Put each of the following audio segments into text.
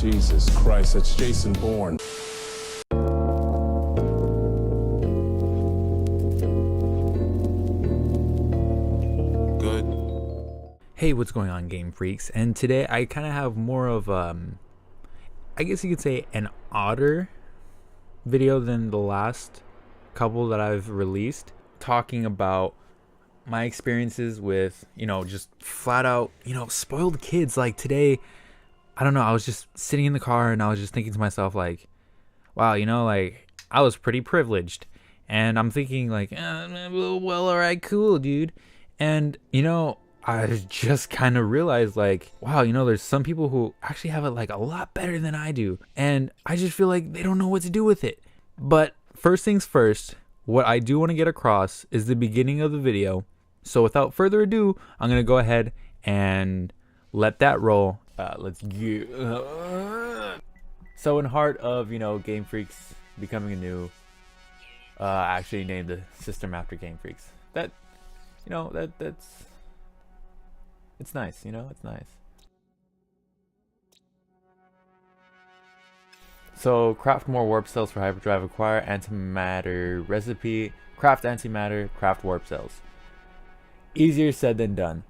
Jesus Christ, that's Jason Bourne. Hey, what's going on, Game Freaks? And today I kind of have more of, I guess you could say, an odder video than the last couple that I've released, talking about my experiences with, just flat out, spoiled kids. Like today, I don't know, I was just sitting in the car and I was just thinking to myself, like, wow, like, I was pretty privileged. And I'm thinking, like, well, all right, cool, dude. And, I just kind of realized, like, wow, there's some people who actually have it like a lot better than I do. And I just feel like they don't know what to do with it. But first things first, what I do want to get across is the beginning of the video. So without further ado, I'm going to go ahead and let that roll. Let's go. So in heart of, Game Freaks becoming a new, I actually named the system after Game Freaks. That's... It's nice, it's nice. So, craft more warp cells for hyperdrive, acquire antimatter recipe, craft antimatter, craft warp cells. Easier said than done.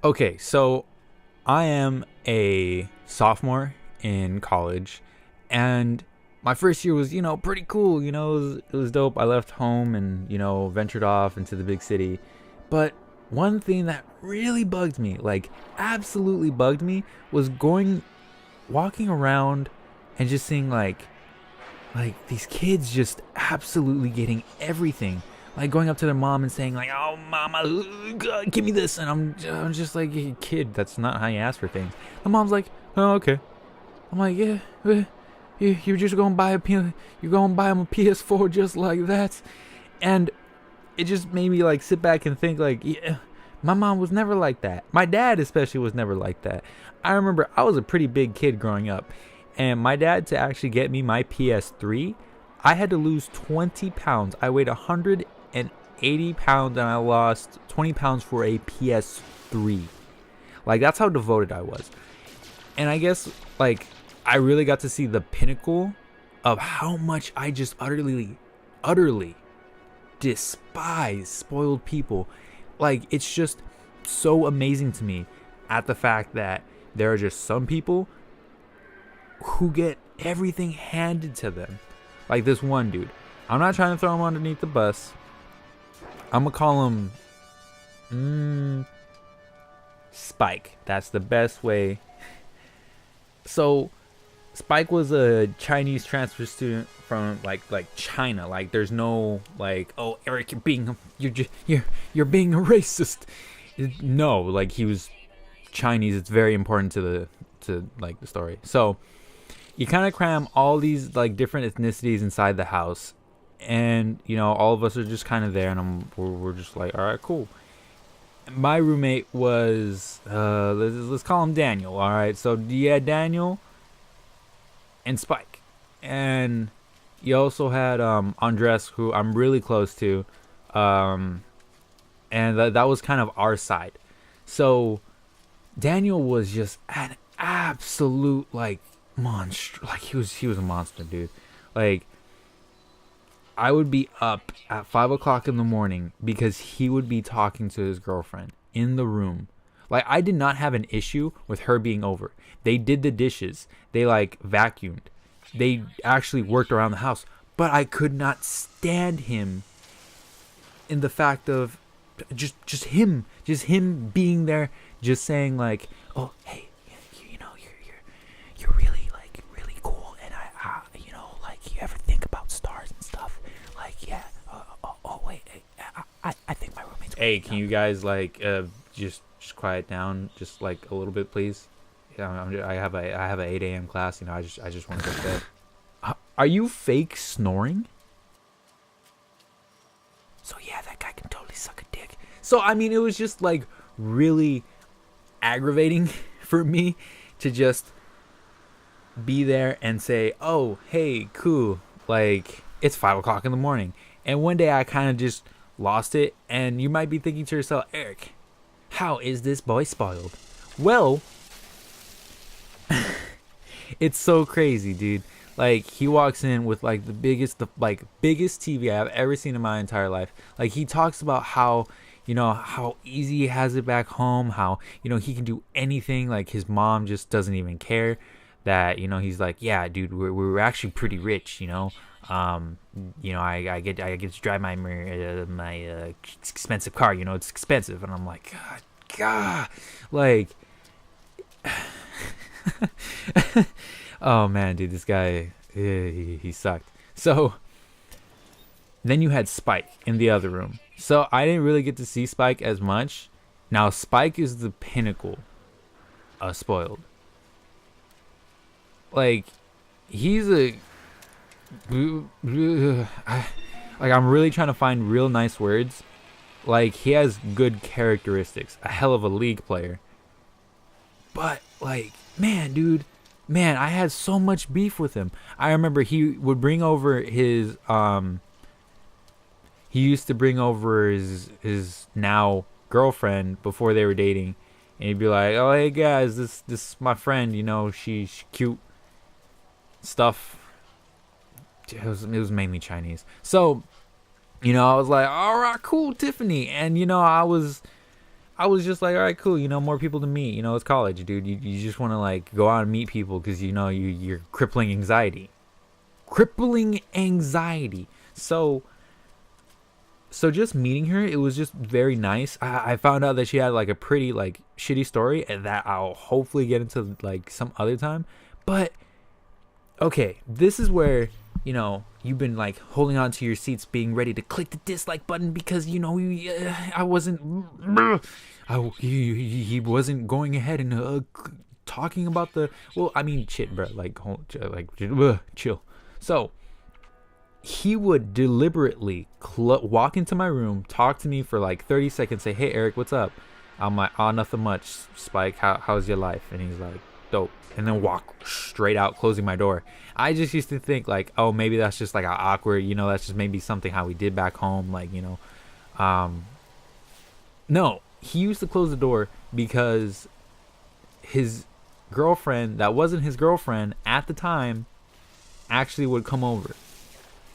Okay, so I am a sophomore in college, and my first year was, pretty cool. It was dope. I left home and, ventured off into the big city. But one thing that really bugged me, like absolutely bugged me, was walking around and just seeing like these kids just absolutely getting everything. Like going up to their mom and saying like, "Oh, mama, give me this," and I'm just like, hey, kid, that's not how you ask for things. The mom's like, "Oh, okay." I'm like, yeah, you're just gonna buy you're gonna buy him a PS4 just like that, and it just made me like sit back and think like, yeah, my mom was never like that. My dad especially was never like that. I remember I was a pretty big kid growing up, and my dad, to actually get me my PS3, I had to lose 20 pounds. I weighed 180 pounds and I lost 20 pounds for a PS3. Like, that's how devoted I was. And I guess like I really got to see the pinnacle of how much I just utterly despise spoiled people. Like, it's just so amazing to me at the fact that there are just some people who get everything handed to them. Like this one dude. I'm not trying to throw him underneath the bus. I'm gonna call him Spike. That's the best way. So Spike was a Chinese transfer student from like China. Like, there's no like, oh, Eric, you're being being a racist. No, like, he was Chinese. It's very important to the story. So you kind of cram all these like different ethnicities inside the house, and all of us are just kind of there, and we're just like, all right, cool. My roommate was let's call him Daniel. All right, so yeah, Daniel and Spike, and you also had Andres, who I'm really close to, and that was kind of our side. So Daniel was just an absolute like monster. Like, he was a monster, dude. Like, I would be up at 5 o'clock in the morning because he would be talking to his girlfriend in the room. Like, I did not have an issue with her being over. They did the dishes. They like vacuumed. They actually worked around the house. But I could not stand him in the fact of just him being there, just saying like, oh, hey, you're really like really cool, and I like, you ever think about stars and stuff? Like, yeah. Wait, I think my roommate's. Hey, can you guys like just quiet down just like a little bit, please? Yeah, I have a 8 a.m. class. I just want to go to bed. Are you fake snoring? So yeah, that guy can totally suck a dick. So I mean, it was just like really aggravating for me to just be there and say, oh, hey, cool, like, it's 5 o'clock in the morning. And one day I kind of just lost it, and you might be thinking to yourself, Eric, how is this boy spoiled? Well, It's so crazy, dude. Like he walks in with like biggest TV I've ever seen in my entire life. Like he talks about how, how easy he has it back home, how, he can do anything. Like his mom just doesn't even care that, he's like, yeah, dude, we're actually pretty rich, I get to drive my expensive car, it's expensive. And I'm like, God, like, oh man, dude, this guy, he sucked. So then you had Spike in the other room. So I didn't really get to see Spike as much. Now Spike is the pinnacle of spoiled. Like he's I'm really trying to find real nice words. Like he has good characteristics, a hell of a league player. But like, man, dude, I had so much beef with him. I remember he would bring over his he used to bring over his now girlfriend before they were dating, and he'd be like, "Oh, hey guys, this is my friend. She's cute." Stuff. It was mainly Chinese. So, I was like, "All right, cool, Tiffany," and I was just like, all right, cool. More people to meet. It's college, dude. You just want to like go out and meet people because you're crippling anxiety. So just meeting her, it was just very nice. I found out that she had like a pretty like shitty story, and that I'll hopefully get into like some other time. But okay, this is where you've been like holding on to your seats, being ready to click the dislike button because I wasn't. He wasn't going ahead and talking about the. Well, I mean, shit, bro. Chill. So he would deliberately walk into my room, talk to me for like 30 seconds, say, "Hey, Eric, what's up?" I'm like, "Oh, nothing much, Spike. How's your life?" And he's like, "Dope." And then walk straight out, closing my door. I just used to think like, oh, maybe that's just like awkward, that's just maybe something how we did back home, like, no, he used to close the door because his girlfriend that wasn't his girlfriend at the time actually would come over,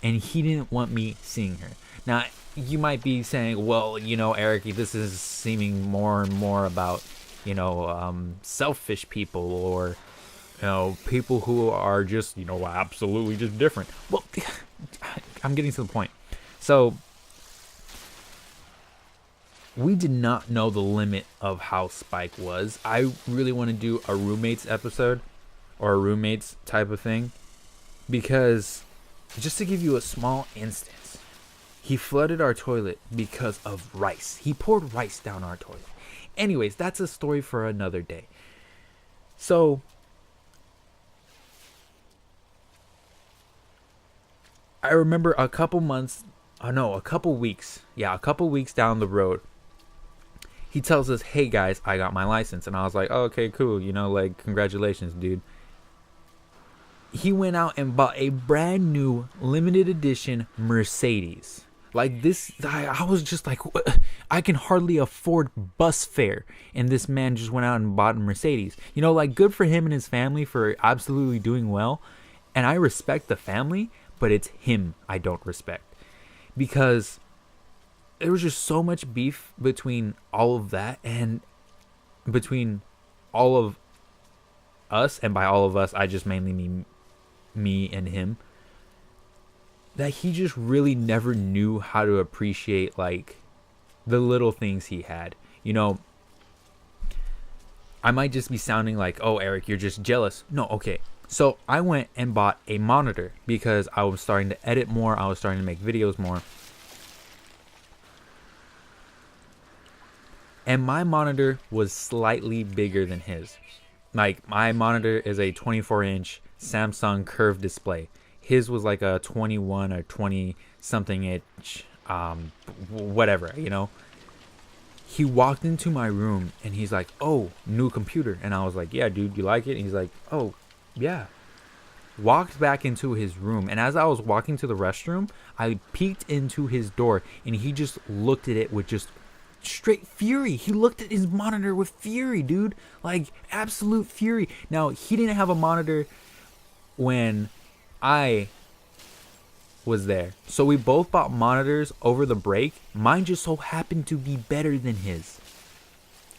and he didn't want me seeing her. Now you might be saying, well, Eric, this is seeming more and more about selfish people, or people who are just absolutely just different. Well, I'm getting to the point. So we did not know the limit of how Spike was. I really want to do a roommates episode, or a roommates type of thing, because just to give you a small instance, he flooded our toilet because of rice. He poured rice down our toilet. Anyways, that's a story for another day. So I remember a couple weeks down the road, he tells us, "Hey guys, I got my license." And I was like, oh, okay, cool. Like, congratulations, dude. He went out and bought a brand new limited edition Mercedes. Like this, I was just like, what? I can hardly afford bus fare, and this man just went out and bought a Mercedes. Like, good for him and his family for absolutely doing well. And I respect the family, but it's him I don't respect, because there was just so much beef between all of that, and between all of us, and by all of us, I just mainly mean me and him, that he just really never knew how to appreciate like the little things he had. I might just be sounding like, oh, Eric, you're just jealous. No, okay. So I went and bought a monitor because I was starting to edit more. I was starting to make videos more. And my monitor was slightly bigger than his. Like, my monitor is a 24-inch Samsung curved display. His was like a 21 or 20 something inch, whatever, He walked into my room and he's like, "Oh, new computer." And I was like, "Yeah, dude, you like it?" And he's like, "Oh, yeah." Walked back into his room, and as I was walking to the restroom, I peeked into his door, and he just looked at it with just straight fury. He looked at his monitor with fury, dude. Like, absolute fury. Now, he didn't have a monitor when I was there. So we both bought monitors over the break. Mine just so happened to be better than his.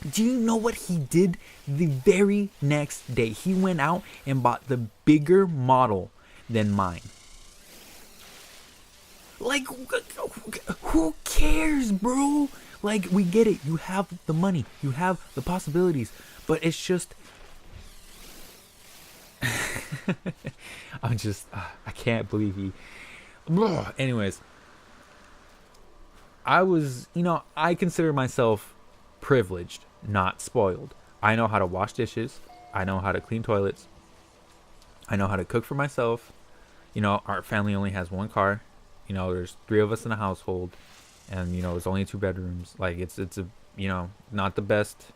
Do you know what he did the very next day? He went out and bought the bigger model than mine. Like, who cares, bro? Like, we get it. You have the money. You have the possibilities. But it's just... I can't believe he... Anyways. I consider myself privileged, not spoiled. I know how to wash dishes. I know how to clean toilets. I know how to cook for myself. Our family only has one car. There's 3 of us in a household, and it's only 2 bedrooms. Like it's a not the best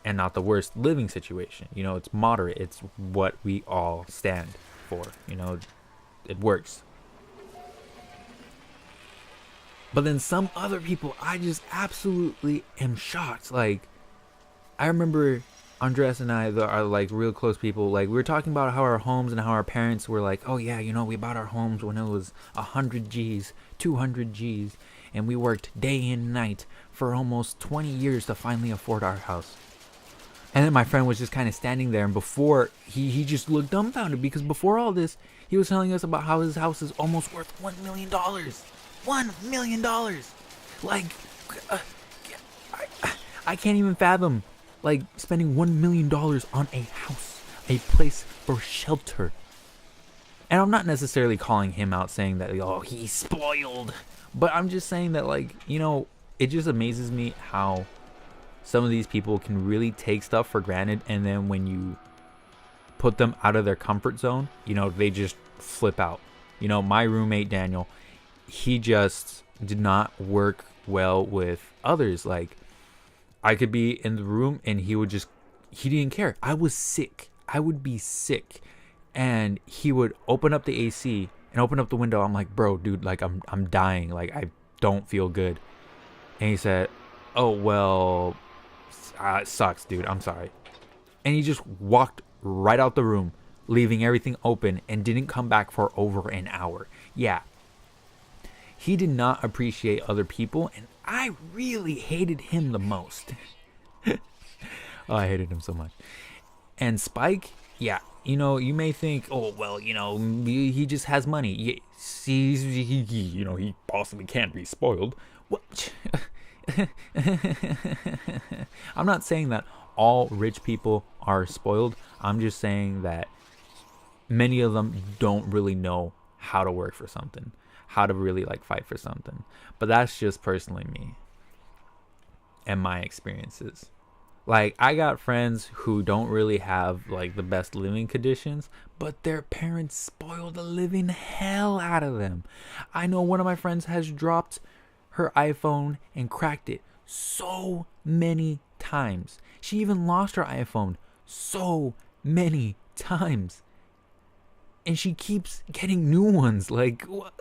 and not the worst living situation. It's moderate. It's what we all stand for. It works. But then some other people, I just absolutely am shocked. Like, I remember Andres and I are like real close people. Like, we were talking about how our homes and how our parents were like, oh yeah, we bought our homes when it was 100 G's, 200 G's, and we worked day and night for almost 20 years to finally afford our house. And then my friend was just kind of standing there, and before he just looked dumbfounded, because before all this, he was telling us about how his house is almost worth $1 million. $1 million. Like, I can't even fathom like spending $1 million on a house, a place for shelter. And I'm not necessarily calling him out saying that, oh, he's spoiled, but I'm just saying that, like, it just amazes me how some of these people can really take stuff for granted, and then when you put them out of their comfort zone, they just flip out. My roommate Daniel, he just did not work well with others. Like, I could be in the room and he didn't care. I was sick. I would be sick. And he would open up the AC and open up the window. I'm like, bro, dude, like I'm dying. Like, I don't feel good. And he said, oh, well, it sucks, dude. I'm sorry. And he just walked right out the room, leaving everything open, and didn't come back for over an hour. Yeah. He did not appreciate other people, and I really hated him the most. Oh, I hated him so much. And Spike, yeah, you may think, oh, well, he just has money. He possibly can't be spoiled. What? I'm not saying that all rich people are spoiled. I'm just saying that many of them don't really know how to work for something, how to really like fight for something. But that's just personally me and my experiences. Like, I got friends who don't really have like the best living conditions, but their parents spoil the living hell out of them. I know one of my friends has dropped her iPhone and cracked it so many times. She even lost her iPhone so many times. And she keeps getting new ones. Like, what?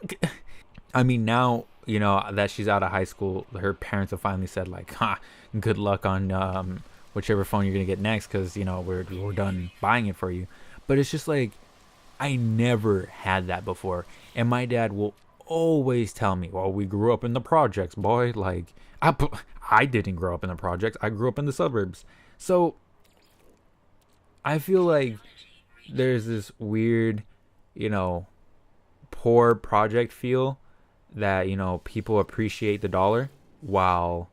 I mean, now, that she's out of high school, her parents have finally said, like, good luck on whichever phone you're going to get next, because, we're done buying it for you. But it's just like, I never had that before. And my dad will always tell me, well, we grew up in the projects, boy. Like, I didn't grow up in the projects. I grew up in the suburbs. So I feel like there's this weird, poor project feel that, people appreciate the dollar, while,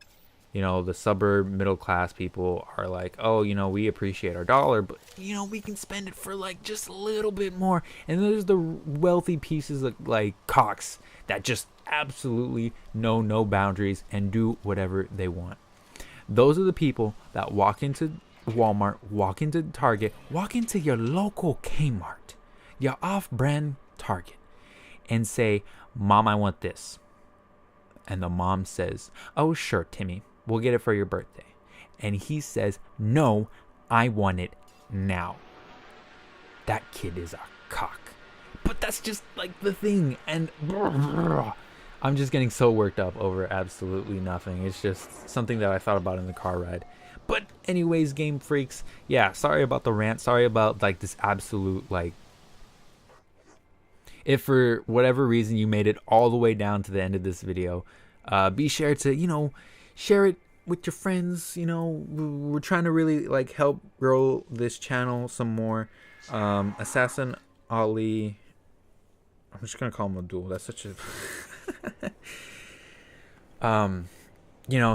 the suburb middle class people are like, oh, we appreciate our dollar, but, we can spend it for like just a little bit more. And there's the wealthy pieces of like cocks that just absolutely know no boundaries and do whatever they want. Those are the people that walk into Walmart, walk into Target, walk into your local Kmart, your off-brand Target, and say, Mom, I want this. And the mom says, oh, sure, Timmy, we'll get it for your birthday. And he says, no, I want it now. That kid is a cock. But that's just like the thing. And I'm just getting so worked up over absolutely nothing. It's just something that I thought about in the car ride. But anyways, Game Freaks, yeah, sorry about the rant. Sorry about like this absolute like, if for whatever reason you made it all the way down to the end of this video, be sure to, share it with your friends. We're trying to really like help grow this channel some more. Assassin Ali, I'm just gonna call him Abdul. That's such a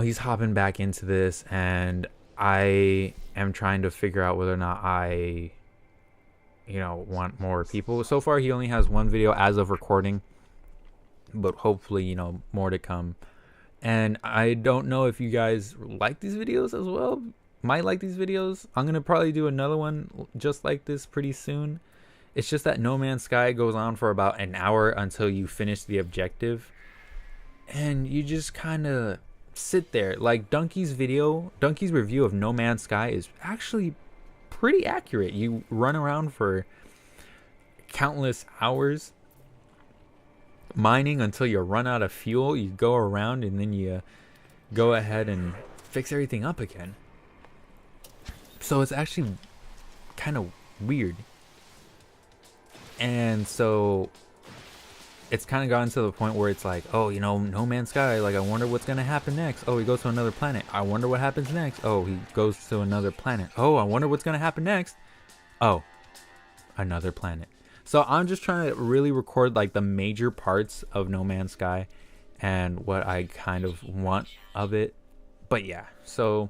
he's hopping back into this, and I am trying to figure out whether or not I want more people. So far he only has one video as of recording, but hopefully more to come. And I don't know if you guys like these videos as well. Might like these videos. I'm gonna probably do another one just like this pretty soon. It's just that No Man's Sky goes on for about an hour until you finish the objective, and you just kind of sit there. Like Donkey's review of No Man's Sky is actually pretty accurate. You run around for countless hours mining until you run out of fuel. You go around and then you go ahead and fix everything up again. So it's actually kind of weird. And so it's kind of gotten to the point where it's like, oh, No Man's Sky, like, I wonder what's going to happen next. Oh, he goes to another planet. I wonder what happens next. Oh, he goes to another planet. Oh, I wonder what's going to happen next. Oh, another planet. So I'm just trying to really record like the major parts of No Man's Sky and what I kind of want of it. But yeah, so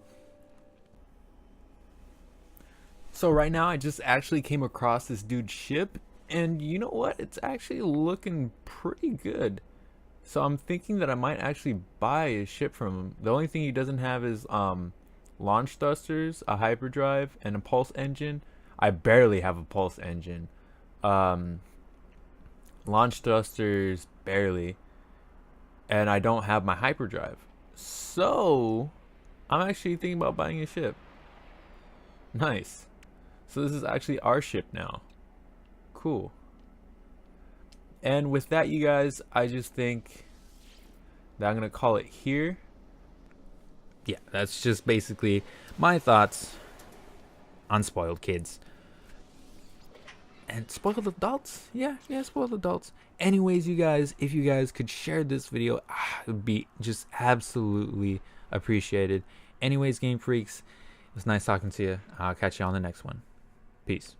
right now I just actually came across this dude's ship, and you know what? It's actually looking pretty good. So I'm thinking that I might actually buy a ship from him. The only thing he doesn't have is launch thrusters, a hyperdrive, and a pulse engine. I barely have a pulse engine. Launch thrusters, barely. And I don't have my hyperdrive. So I'm actually thinking about buying a ship. Nice. So this is actually our ship now. Cool. And with that, you guys, I just think that I'm gonna call it here. Yeah, that's just basically my thoughts on spoiled kids and spoiled adults. Yeah, spoiled adults. Anyways, you guys, if you guys could share this video, it would be just absolutely appreciated. Anyways, Game Freaks, it was nice talking to you. I'll catch you on the next one. Peace.